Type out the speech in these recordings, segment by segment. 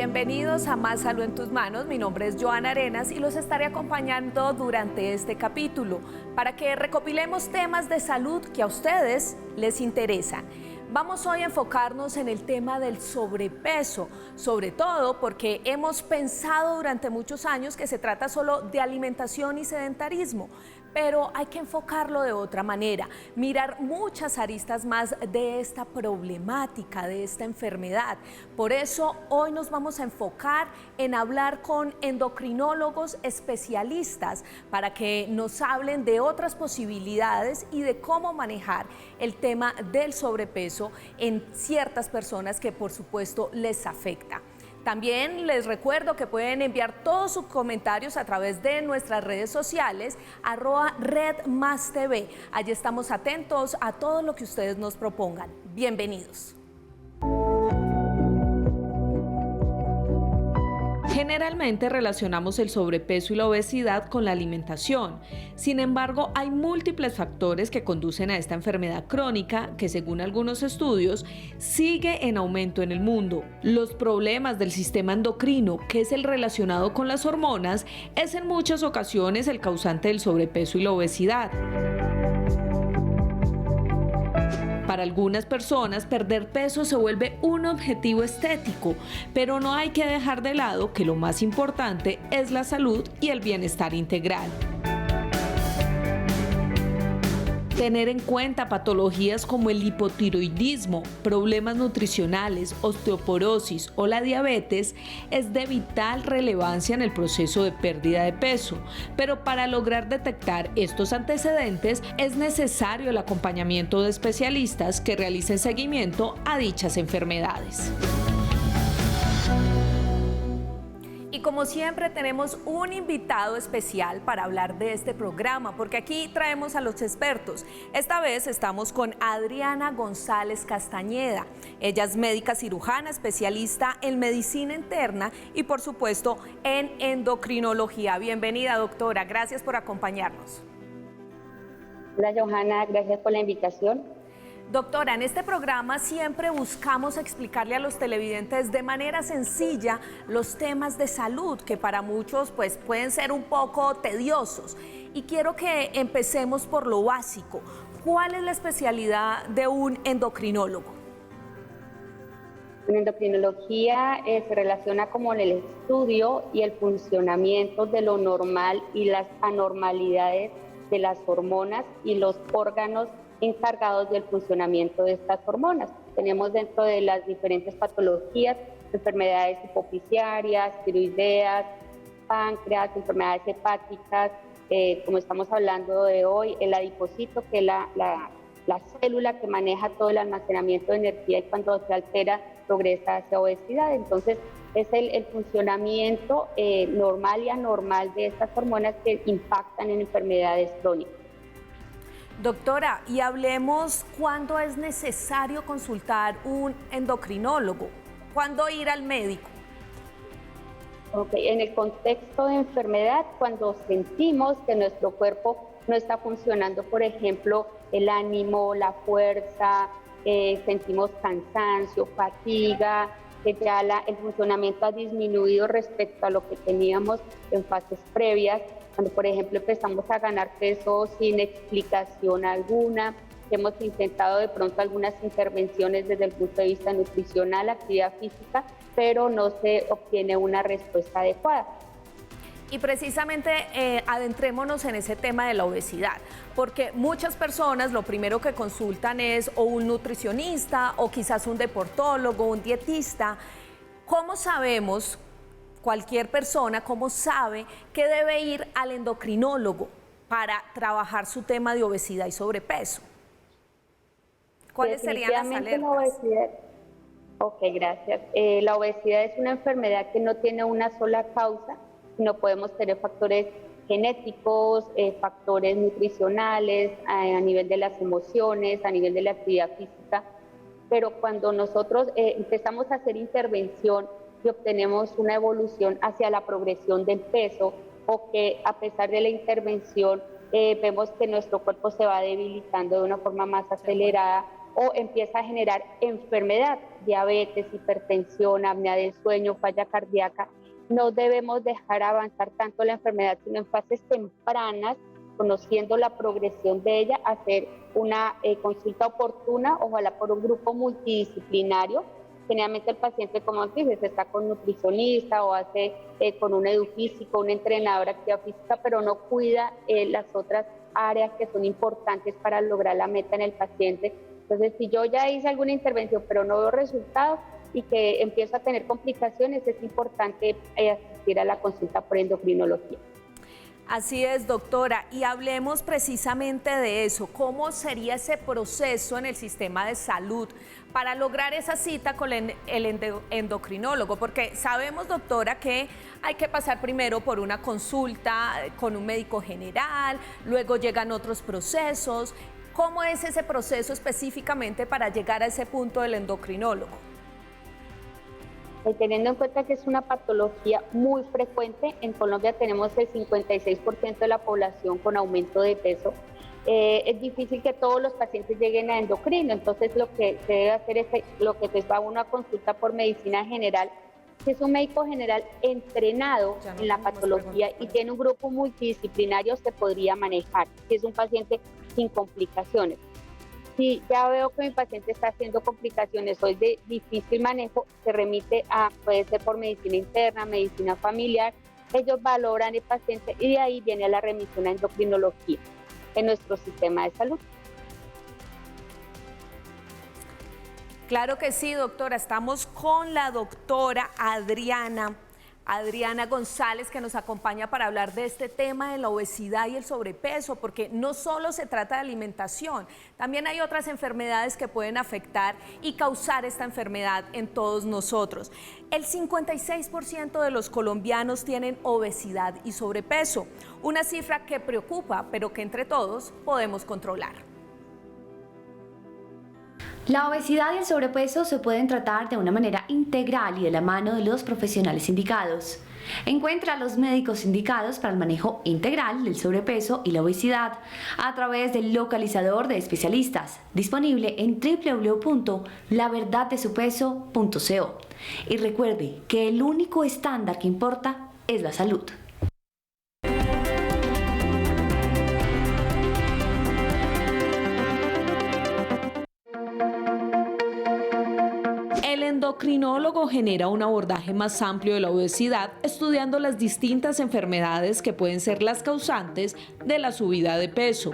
Bienvenidos a Más Salud en tus Manos. Mi nombre es Joana Arenas y los estaré acompañando durante este capítulo para que recopilemos temas de salud que a ustedes les interesan. Vamos hoy a enfocarnos en el tema del sobrepeso, sobre todo porque hemos pensado durante muchos años que se trata solo de alimentación y sedentarismo, pero hay que enfocarlo de otra manera, mirar muchas aristas más de esta problemática, de esta enfermedad. Por eso hoy nos vamos a enfocar en hablar con endocrinólogos especialistas para que nos hablen de otras posibilidades y de cómo manejar el tema del sobrepeso en ciertas personas que por supuesto les afecta. También les recuerdo que pueden enviar todos sus comentarios a través de nuestras redes sociales, @RedMásTV. Allí estamos atentos a todo lo que ustedes nos propongan. Bienvenidos. Generalmente relacionamos el sobrepeso y la obesidad con la alimentación. Sin embargo, hay múltiples factores que conducen a esta enfermedad crónica que, según algunos estudios, sigue en aumento en el mundo. Los problemas del sistema endocrino, que es el relacionado con las hormonas, es en muchas ocasiones el causante del sobrepeso y la obesidad. Para algunas personas, perder peso se vuelve un objetivo estético, pero no hay que dejar de lado que lo más importante es la salud y el bienestar integral. Tener en cuenta patologías como el hipotiroidismo, problemas nutricionales, osteoporosis o la diabetes es de vital relevancia en el proceso de pérdida de peso, pero para lograr detectar estos antecedentes es necesario el acompañamiento de especialistas que realicen seguimiento a dichas enfermedades. Y como siempre tenemos un invitado especial para hablar de este programa, porque aquí traemos a los expertos. Esta vez estamos con Adriana González Castañeda. Ella es médica cirujana, especialista en medicina interna y por supuesto en endocrinología. Bienvenida, doctora, gracias por acompañarnos. Hola Johanna, gracias por la invitación. Doctora, en este programa siempre buscamos explicarle a los televidentes de manera sencilla los temas de salud que para muchos pues pueden ser un poco tediosos. Y quiero que empecemos por lo básico. ¿Cuál es la especialidad de un endocrinólogo? En endocrinología se relaciona con el estudio y el funcionamiento de lo normal y las anormalidades de las hormonas y los órganos encargados del funcionamiento de estas hormonas. Tenemos dentro de las diferentes patologías enfermedades hipofisiarias, tiroideas, páncreas, enfermedades hepáticas, como estamos hablando de hoy, el adipocito, que es la célula que maneja todo el almacenamiento de energía y cuando se altera progresa hacia obesidad. Entonces es el funcionamiento normal y anormal de estas hormonas que impactan en enfermedades crónicas. Doctora, y hablemos cuándo es necesario consultar un endocrinólogo, cuándo ir al médico. Okay. En el contexto de enfermedad, cuando sentimos que nuestro cuerpo no está funcionando, por ejemplo, el ánimo, la fuerza, sentimos cansancio, fatiga, que ya el funcionamiento ha disminuido respecto a lo que teníamos en fases previas, cuando por ejemplo empezamos a ganar peso sin explicación alguna, hemos intentado de pronto algunas intervenciones desde el punto de vista nutricional, actividad física, pero no se obtiene una respuesta adecuada. Y precisamente adentrémonos en ese tema de la obesidad, porque muchas personas lo primero que consultan es o un nutricionista o quizás un deportólogo, un dietista. ¿Cómo sabemos, cualquier persona, cómo sabe que debe ir al endocrinólogo para trabajar su tema de obesidad y sobrepeso? ¿Cuáles serían las alertas? La obesidad, ok, gracias. La obesidad es una enfermedad que no tiene una sola causa, sino podemos tener factores genéticos, factores nutricionales, a nivel de las emociones, a nivel de la actividad física, pero cuando nosotros empezamos a hacer intervención y obtenemos una evolución hacia la progresión del peso, o que a pesar de la intervención vemos que nuestro cuerpo se va debilitando de una forma más acelerada, o empieza a generar enfermedad, diabetes, hipertensión, apnea del sueño, falla cardíaca. No debemos dejar avanzar tanto la enfermedad, sino en fases tempranas, conociendo la progresión de ella, hacer una consulta oportuna, ojalá por un grupo multidisciplinario. Generalmente el paciente, como dices, está con nutricionista o hace con un edufísico, un entrenador de actividad física, pero no cuida las otras áreas que son importantes para lograr la meta en el paciente. Entonces, si yo ya hice alguna intervención, pero no veo resultados y que empiezo a tener complicaciones, es importante asistir a la consulta por endocrinología. Así es, doctora, y hablemos precisamente de eso. ¿Cómo sería ese proceso en el sistema de salud para lograr esa cita con el endocrinólogo? Porque sabemos, doctora, que hay que pasar primero por una consulta con un médico general, luego llegan otros procesos. ¿Cómo es ese proceso específicamente para llegar a ese punto del endocrinólogo? Teniendo en cuenta que es una patología muy frecuente, en Colombia tenemos el 56% de la población con aumento de peso. Es difícil que todos los pacientes lleguen a endocrino, entonces lo que se debe hacer es lo que se va a una consulta por medicina general, que es un médico general entrenado en la patología y tiene un grupo multidisciplinario, se podría manejar, si es un paciente sin complicaciones. Si ya veo que mi paciente está haciendo complicaciones o es de difícil manejo, se remite a, puede ser por medicina interna, medicina familiar, ellos valoran el paciente y de ahí viene la remisión a endocrinología en nuestro sistema de salud. Claro que sí, doctora. Estamos con la doctora Adriana González, que nos acompaña para hablar de este tema de la obesidad y el sobrepeso, porque no solo se trata de alimentación, también hay otras enfermedades que pueden afectar y causar esta enfermedad en todos nosotros. El 56% de los colombianos tienen obesidad y sobrepeso, una cifra que preocupa, pero que entre todos podemos controlar. La obesidad y el sobrepeso se pueden tratar de una manera integral y de la mano de los profesionales indicados. Encuentra a los médicos indicados para el manejo integral del sobrepeso y la obesidad a través del localizador de especialistas, disponible en www.laverdaddesupeso.co. Y recuerde que el único estándar que importa es la salud. El endocrinólogo genera un abordaje más amplio de la obesidad, estudiando las distintas enfermedades que pueden ser las causantes de la subida de peso.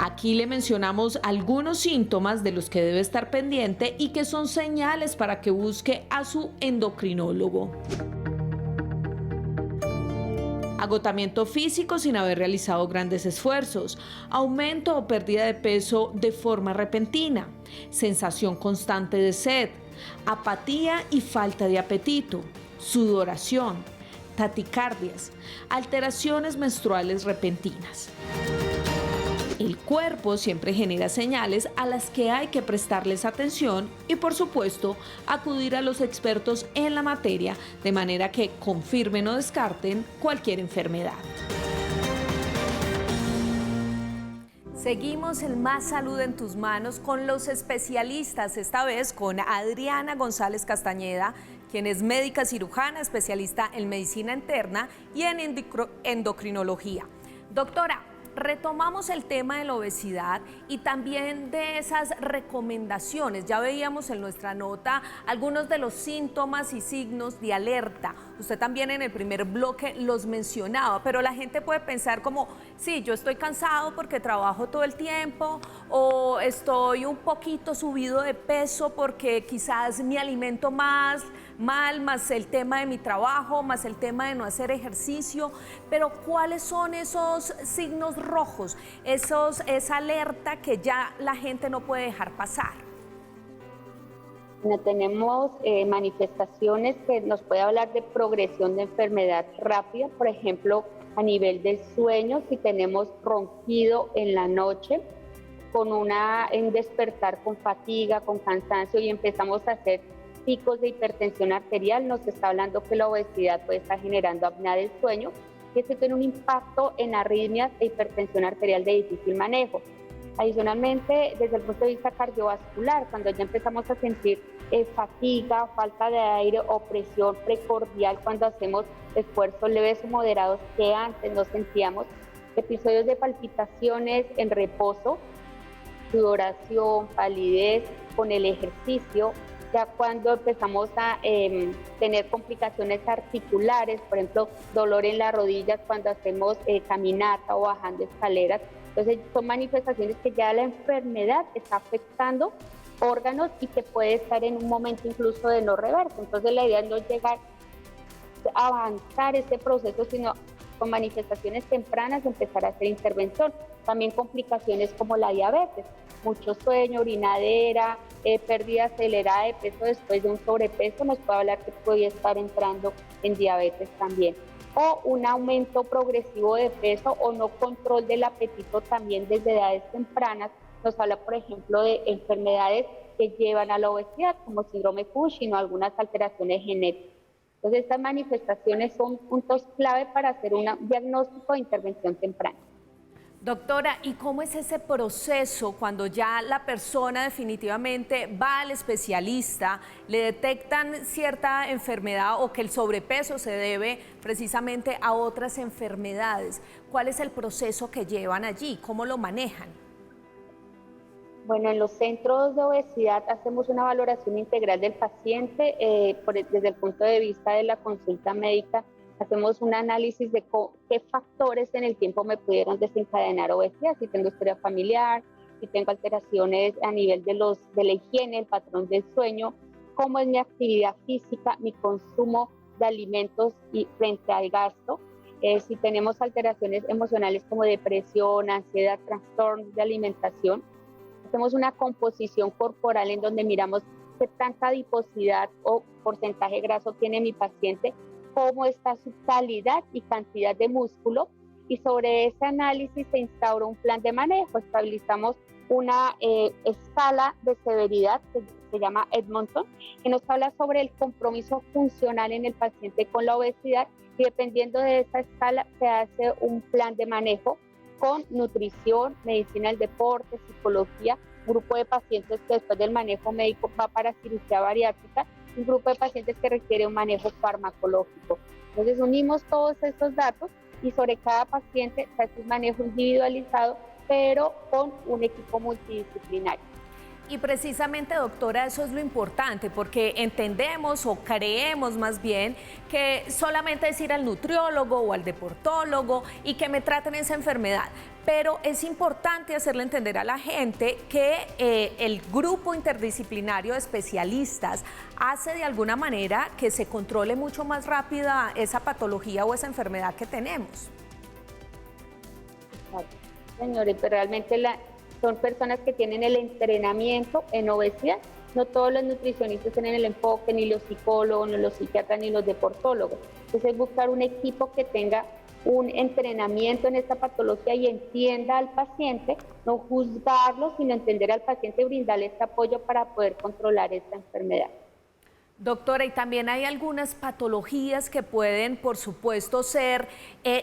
Aquí le mencionamos algunos síntomas de los que debe estar pendiente y que son señales para que busque a su endocrinólogo. Agotamiento físico sin haber realizado grandes esfuerzos, aumento o pérdida de peso de forma repentina, sensación constante de sed, apatía y falta de apetito, sudoración, taticardias, alteraciones menstruales repentinas. El cuerpo siempre genera señales a las que hay que prestarles atención y, por supuesto, acudir a los expertos en la materia de manera que confirmen o descarten cualquier enfermedad. Seguimos en Más Salud en tus Manos con los especialistas, esta vez con Adriana González Castañeda, quien es médica cirujana, especialista en medicina interna y en endocrinología. Doctora, retomamos el tema de la obesidad y también de esas recomendaciones. Ya veíamos en nuestra nota algunos de los síntomas y signos de alerta. Usted también en el primer bloque los mencionaba, pero la gente puede pensar como, sí, yo estoy cansado porque trabajo todo el tiempo, o estoy un poquito subido de peso porque quizás me alimento más el tema de mi trabajo, más el tema de no hacer ejercicio, pero ¿cuáles son esos signos rojos, esa alerta que ya la gente no puede dejar pasar? Tenemos manifestaciones que nos puede hablar de progresión de enfermedad rápida, por ejemplo, a nivel del sueño, si tenemos ronquido en la noche, en despertar con fatiga, con cansancio y empezamos a hacer picos de hipertensión arterial, nos está hablando que la obesidad puede estar generando apnea del sueño, que esto tiene un impacto en arritmias e hipertensión arterial de difícil manejo. Adicionalmente, desde el punto de vista cardiovascular, cuando ya empezamos a sentir fatiga, falta de aire o presión precordial cuando hacemos esfuerzos leves o moderados que antes no sentíamos, episodios de palpitaciones en reposo, sudoración, palidez con el ejercicio, ya cuando empezamos a tener complicaciones articulares, por ejemplo, dolor en las rodillas cuando hacemos caminata o bajando escaleras. Entonces son manifestaciones que ya la enfermedad está afectando órganos y que puede estar en un momento incluso de no reverso. Entonces la idea es no llegar a avanzar este proceso, sino con manifestaciones tempranas empezar a hacer intervención. También complicaciones como la diabetes, mucho sueño, orinadera, pérdida acelerada de peso después de un sobrepeso, nos puede hablar que podría estar entrando en diabetes también. O un aumento progresivo de peso o no control del apetito también desde edades tempranas, nos habla por ejemplo de enfermedades que llevan a la obesidad como síndrome Cushing o algunas alteraciones genéticas. Entonces estas manifestaciones son puntos clave para hacer un diagnóstico de intervención temprana. Doctora, ¿y cómo es ese proceso cuando ya la persona definitivamente va al especialista, le detectan cierta enfermedad o que el sobrepeso se debe precisamente a otras enfermedades? ¿Cuál es el proceso que llevan allí? ¿Cómo lo manejan? Bueno, en los centros de obesidad hacemos una valoración integral del paciente desde el punto de vista de la consulta médica. Hacemos un análisis de qué factores en el tiempo me pudieron desencadenar obesidad, si tengo historia familiar, si tengo alteraciones a nivel de la higiene, el patrón del sueño, cómo es mi actividad física, mi consumo de alimentos y frente al gasto, si tenemos alteraciones emocionales como depresión, ansiedad, trastornos de alimentación. Hacemos una composición corporal en donde miramos qué tanta adiposidad o porcentaje graso tiene mi paciente, cómo está su calidad y cantidad de músculo, y sobre ese análisis se instaura un plan de manejo. Estabilizamos una escala de severidad que se llama Edmonton, que nos habla sobre el compromiso funcional en el paciente con la obesidad, y dependiendo de esa escala se hace un plan de manejo con nutrición, medicina del deporte, psicología, grupo de pacientes que después del manejo médico va para cirugía bariátrica, un grupo de pacientes que requiere un manejo farmacológico. Entonces unimos todos estos datos y sobre cada paciente se hace un manejo individualizado, pero con un equipo multidisciplinario. Y precisamente, doctora, eso es lo importante, porque entendemos o creemos más bien que solamente es ir al nutriólogo o al deportólogo y que me traten esa enfermedad. Pero es importante hacerle entender a la gente que el grupo interdisciplinario de especialistas hace de alguna manera que se controle mucho más rápida esa patología o esa enfermedad que tenemos. Señores, pero realmente son personas que tienen el entrenamiento en obesidad. No todos los nutricionistas tienen el enfoque, ni los psicólogos, ni los psiquiatras, ni los deportólogos. Entonces, buscar un equipo que tenga un entrenamiento en esta patología y entienda al paciente, no juzgarlo, sino entender al paciente y brindarle este apoyo para poder controlar esta enfermedad. Doctora, y también hay algunas patologías que pueden, por supuesto, ser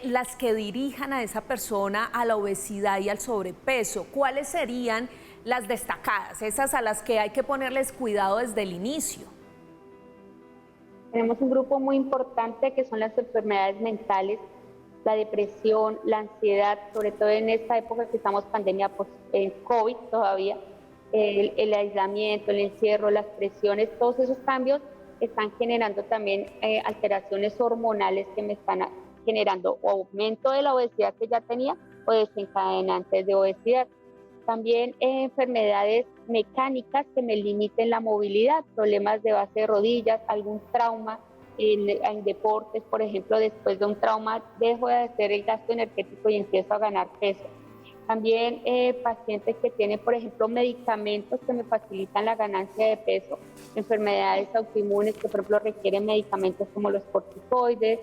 las que dirijan a esa persona a la obesidad y al sobrepeso. ¿Cuáles serían las destacadas, esas a las que hay que ponerles cuidado desde el inicio? Tenemos un grupo muy importante que son las enfermedades mentales, la depresión, la ansiedad, sobre todo en esta época que estamos pandemia COVID todavía, el aislamiento, el encierro, las presiones, todos esos cambios están generando también alteraciones hormonales que me están generando o aumento de la obesidad que ya tenía o desencadenantes de obesidad. También enfermedades mecánicas que me limiten la movilidad, problemas de base de rodillas, algún trauma en deportes, por ejemplo, después de un trauma dejo de hacer el gasto energético y empiezo a ganar peso. También pacientes que tienen, por ejemplo, medicamentos que me facilitan la ganancia de peso, enfermedades autoinmunes que, por ejemplo, requieren medicamentos como los corticoides,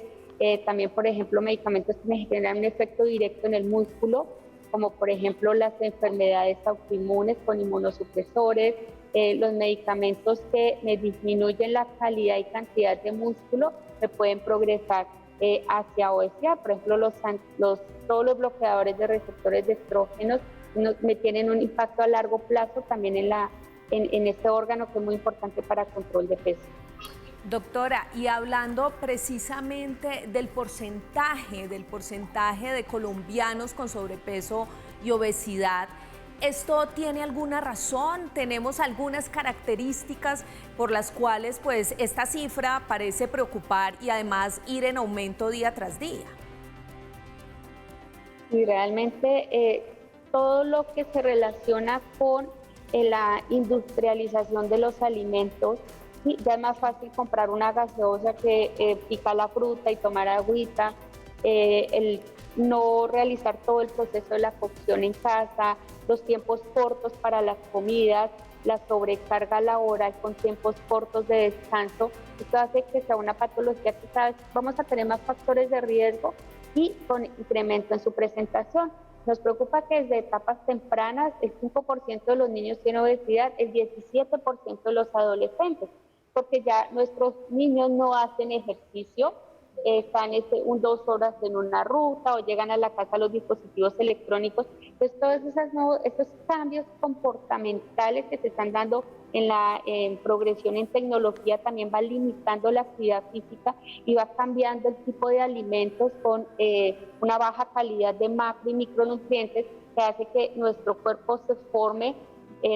también, por ejemplo, medicamentos que me generan un efecto directo en el músculo, como por ejemplo las enfermedades autoinmunes con inmunosupresores, los medicamentos que me disminuyen la calidad y cantidad de músculo me pueden progresar hacia obesidad. Por ejemplo, todos los bloqueadores de receptores de estrógenos me tienen un impacto a largo plazo también en este órgano que es muy importante para el control de peso. Doctora, y hablando precisamente del porcentaje de colombianos con sobrepeso y obesidad, ¿esto tiene alguna razón? ¿Tenemos algunas características por las cuales pues esta cifra parece preocupar y además ir en aumento día tras día? Y realmente todo lo que se relaciona con la industrialización de los alimentos, sí, ya es más fácil comprar una gaseosa que picar la fruta y tomar agüita, el no realizar todo el proceso de la cocción en casa, los tiempos cortos para las comidas, la sobrecarga laboral con tiempos cortos de descanso. Esto hace que sea una patología que cada vez vamos a tener más factores de riesgo y con incremento en su presentación. Nos preocupa que desde etapas tempranas el 5% de los niños tiene obesidad, el 17% de los adolescentes, porque ya nuestros niños no hacen ejercicio, están 2 horas en una ruta o llegan a la casa a los dispositivos electrónicos. Entonces, todos esos cambios comportamentales que se están dando en la progresión en tecnología también va limitando la actividad física y va cambiando el tipo de alimentos con una baja calidad de macro y micronutrientes que hace que nuestro cuerpo se forme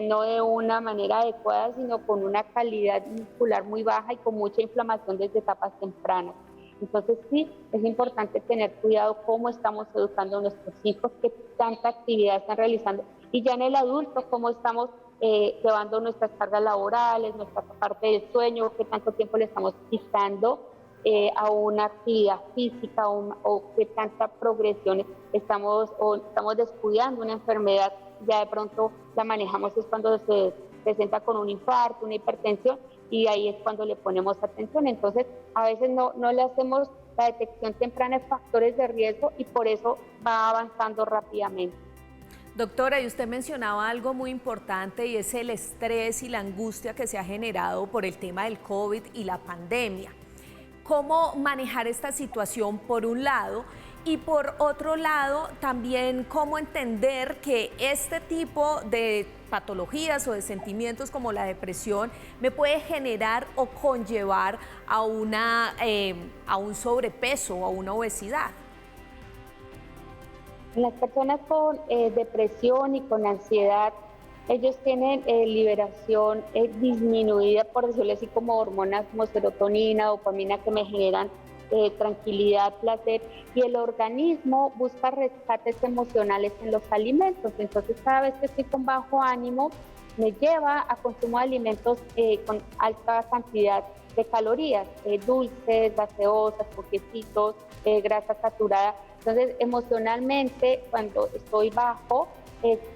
no de una manera adecuada, sino con una calidad muscular muy baja y con mucha inflamación desde etapas tempranas. Entonces sí, es importante tener cuidado cómo estamos educando a nuestros hijos, qué tanta actividad están realizando y ya en el adulto cómo estamos llevando nuestras cargas laborales, nuestra parte del sueño, qué tanto tiempo le estamos quitando a una actividad física o qué tanta progresión estamos descuidando una enfermedad. Ya de pronto la manejamos es cuando se presenta con un infarto, una hipertensión, y ahí es cuando le ponemos atención. Entonces, a veces no le hacemos la detección temprana de factores de riesgo y por eso va avanzando rápidamente. Doctora, y usted mencionaba algo muy importante y es el estrés y la angustia que se ha generado por el tema del COVID y la pandemia. ¿Cómo manejar esta situación por un lado? Y por otro lado, también cómo entender que este tipo de patologías o de sentimientos como la depresión me puede generar o conllevar a un sobrepeso o a una obesidad. Las personas con depresión y con ansiedad, ellos tienen liberación disminuida, por decirlo así, como hormonas como serotonina, dopamina, que me generan tranquilidad, placer, y el organismo busca rescates emocionales en los alimentos. Entonces, cada vez que estoy con bajo ánimo, me lleva a consumo de alimentos con alta cantidad de calorías, dulces, gaseosas, poquecitos, grasa saturada. Entonces, emocionalmente, cuando estoy bajo,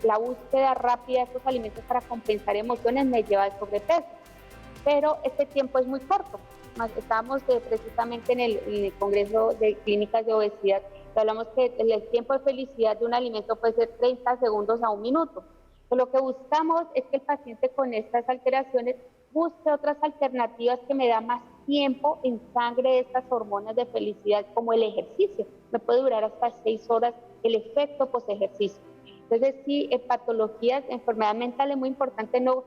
la búsqueda rápida de estos alimentos para compensar emociones me lleva al sobrepeso. Pero este tiempo es muy corto. Estábamos precisamente en el Congreso de Clínicas de Obesidad, y hablamos que el tiempo de felicidad de un alimento puede ser 30 segundos a 1 minuto. Pero lo que buscamos es que el paciente con estas alteraciones busque otras alternativas que me dan más tiempo en sangre de estas hormonas de felicidad, como el ejercicio. Me puede durar hasta 6 horas el efecto post-ejercicio. Entonces, sí, en patologías, enfermedad mental es muy importante no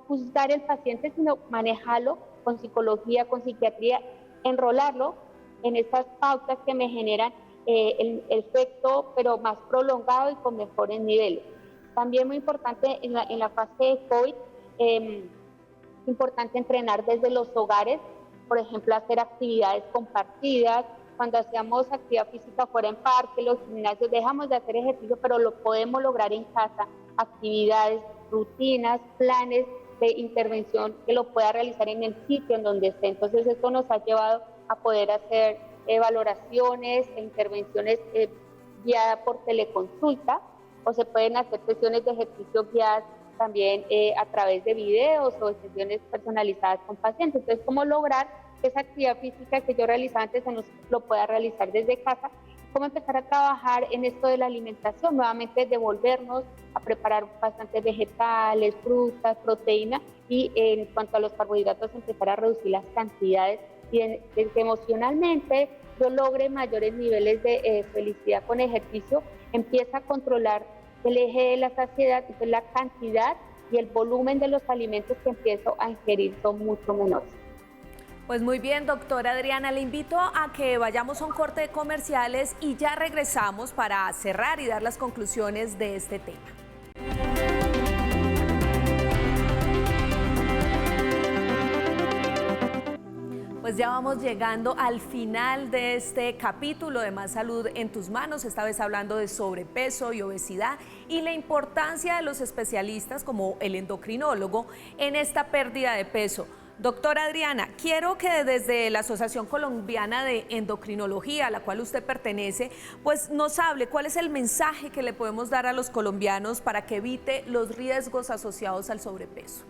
juzgar al paciente, sino manejarlo con psicología, con psiquiatría, enrolarlo en estas pautas que me generan el efecto, pero más prolongado y con mejores niveles. También muy importante en la fase de COVID, es importante entrenar desde los hogares, por ejemplo, hacer actividades compartidas. Cuando hacíamos actividad física fuera en parque, los gimnasios, dejamos de hacer ejercicio, pero lo podemos lograr en casa, actividades, rutinas, planes de intervención que lo pueda realizar en el sitio en donde esté. Entonces, esto nos ha llevado a poder hacer valoraciones e intervenciones guiadas por teleconsulta, o se pueden hacer sesiones de ejercicio guiadas también a través de videos o sesiones personalizadas con pacientes. Entonces, ¿cómo lograr que esa actividad física que yo realizaba antes lo pueda realizar desde casa? ¿Cómo empezar a trabajar en esto de la alimentación? Nuevamente devolvernos a preparar bastantes vegetales, frutas, proteínas, y en cuanto a los carbohidratos empezar a reducir las cantidades, y emocionalmente yo logre mayores niveles de felicidad con ejercicio, empieza a controlar el eje de la saciedad, entonces la cantidad y el volumen de los alimentos que empiezo a ingerir son mucho menores. Pues muy bien, doctora Adriana, le invito a que vayamos a un corte de comerciales y ya regresamos para cerrar y dar las conclusiones de este tema. Pues ya vamos llegando al final de este capítulo de Más Salud en tus Manos, esta vez hablando de sobrepeso y obesidad y la importancia de los especialistas como el endocrinólogo en esta pérdida de peso. Doctora Adriana, quiero que desde la Asociación Colombiana de Endocrinología, a la cual usted pertenece, pues nos hable cuál es el mensaje que le podemos dar a los colombianos para que evite los riesgos asociados al sobrepeso.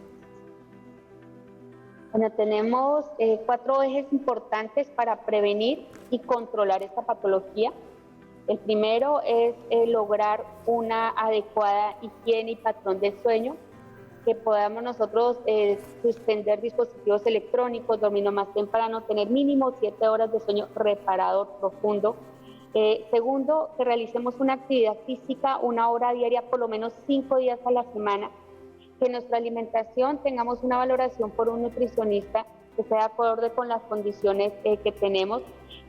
Bueno, tenemos 4 ejes importantes para prevenir y controlar esta patología. El primero es lograr una adecuada higiene y patrón del sueño, que podamos nosotros suspender dispositivos electrónicos, dormir más temprano, tener mínimo 7 horas de sueño reparador profundo. Segundo, que realicemos una actividad física 1 hora diaria, por lo menos 5 días a la semana. Que nuestra alimentación tengamos una valoración por un nutricionista que sea acorde con las condiciones que tenemos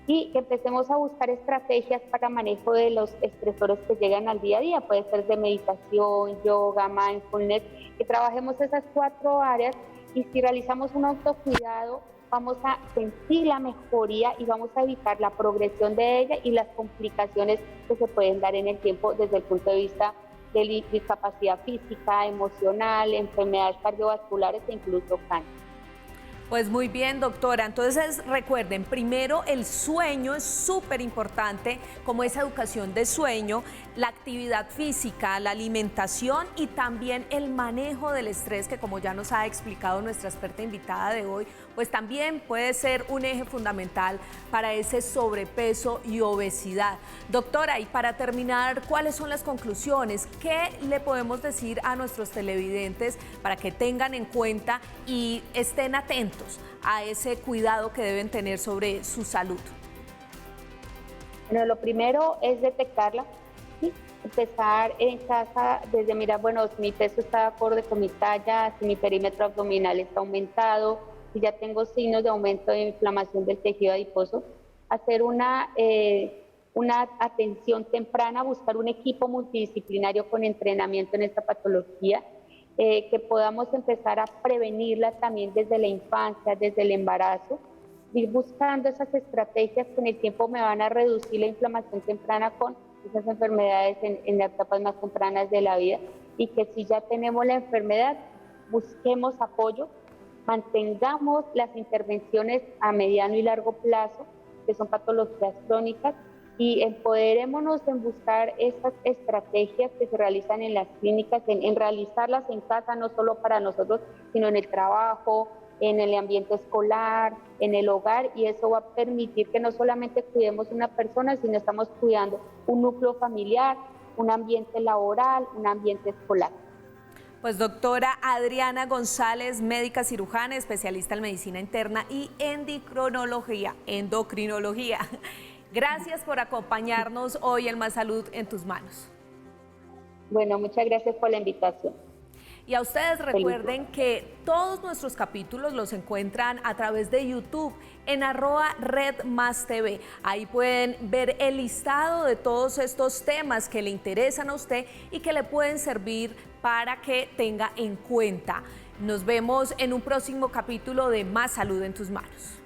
y que empecemos a buscar estrategias para manejo de los estresores que llegan al día a día. Puede ser de meditación, yoga, mindfulness, que trabajemos esas 4 áreas y si realizamos un autocuidado vamos a sentir la mejoría y vamos a evitar la progresión de ella y las complicaciones que se pueden dar en el tiempo desde el punto de vista de discapacidad física, emocional, enfermedades cardiovasculares e incluso cáncer. Pues muy bien, doctora. Entonces recuerden, primero el sueño es súper importante, como esa educación de sueño, la actividad física, la alimentación y también el manejo del estrés, que como ya nos ha explicado nuestra experta invitada de hoy, pues también puede ser un eje fundamental para ese sobrepeso y obesidad. Doctora, y para terminar, ¿cuáles son las conclusiones? ¿Qué le podemos decir a nuestros televidentes para que tengan en cuenta y estén atentos a ese cuidado que deben tener sobre su salud? Bueno, lo primero es detectarla, ¿sí? Empezar en casa desde mirar, bueno, si mi peso está de acuerdo con mi talla, si mi perímetro abdominal está aumentado, si ya tengo signos de aumento de inflamación del tejido adiposo, hacer una atención temprana, buscar un equipo multidisciplinario con entrenamiento en esta patología, que podamos empezar a prevenirla también desde la infancia, desde el embarazo, ir buscando esas estrategias que en el tiempo me van a reducir la inflamación temprana con esas enfermedades en las etapas más tempranas de la vida y que si ya tenemos la enfermedad, busquemos apoyo, mantengamos las intervenciones a mediano y largo plazo, que son patologías crónicas, y empoderémonos en buscar esas estrategias que se realizan en las clínicas, en realizarlas en casa, no solo para nosotros, sino en el trabajo, en el ambiente escolar, en el hogar, y eso va a permitir que no solamente cuidemos una persona, sino estamos cuidando un núcleo familiar, un ambiente laboral, un ambiente escolar. Pues doctora Adriana González, médica cirujana, especialista en medicina interna y endocrinología. Gracias por acompañarnos hoy en Más Salud en tus Manos. Bueno, muchas gracias por la invitación. Y a ustedes recuerden que todos nuestros capítulos los encuentran a través de YouTube en @redmastv. Ahí pueden ver el listado de todos estos temas que le interesan a usted y que le pueden servir para que tenga en cuenta. Nos vemos en un próximo capítulo de Más Salud en tus Manos.